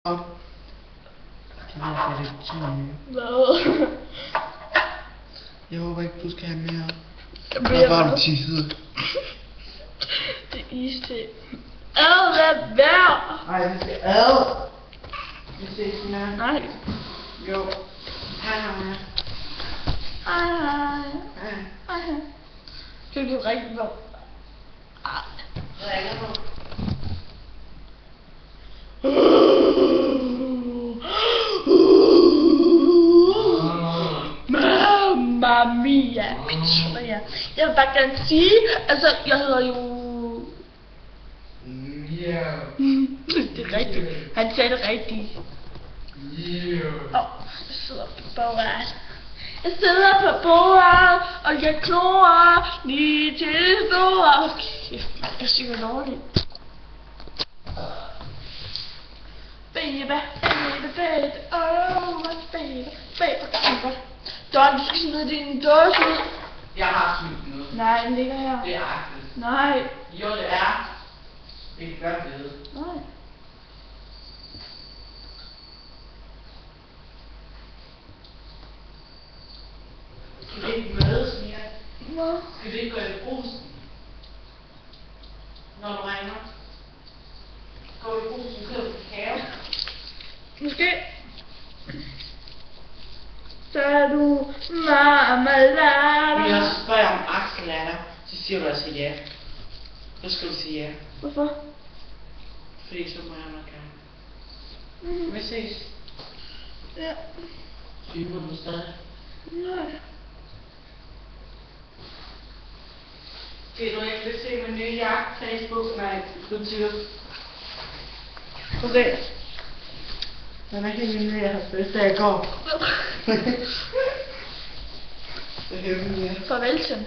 Det er lidt Hvad? Jeg håber ikke, du skal have mere. Jeg bare du tisset. Det er iste. Lad være! Ej, det skal ad. Vi ses mere. Nej. Jo. Hej. Hej. Hej. Det er jo rigtig godt. Ringer du? Mamma mia. Jeg vil bare gerne sige, altså jeg hedder jo... Det er rigtigt. Han sagde det rigtigt. Jeg sidder på bordet. Jeg sidder på bordet, og jeg klorer lige til store. Kæft, man, jeg synger dårligt. Baby, oh baby. Don, du skal smide din dåse ud. Jeg har smidt noget. Nej, den ligger her. Det er agtigt. Nej. Jo, det er. Det kan godt vide. Nej. Skal vi ikke mødes mere? Hvad? Skal vi ikke gå i brusen? Når du ringer? Gå i brusen, køb kakao. Måske. Så er du marmelade. Vi har spørger om Axel er der, så siger du altså ja. Så skal du sige ja. Hvorfor? Fordi så må jeg nok gerne. Vi ses. Ja. Syger du stadig? Nej. Skal du ikke se min nye jagt? Facebook? Nej, YouTube. Prøv at se. Den er helt ny, jeg har fødselsdag i går. Det er hemmeligt. Farvel til.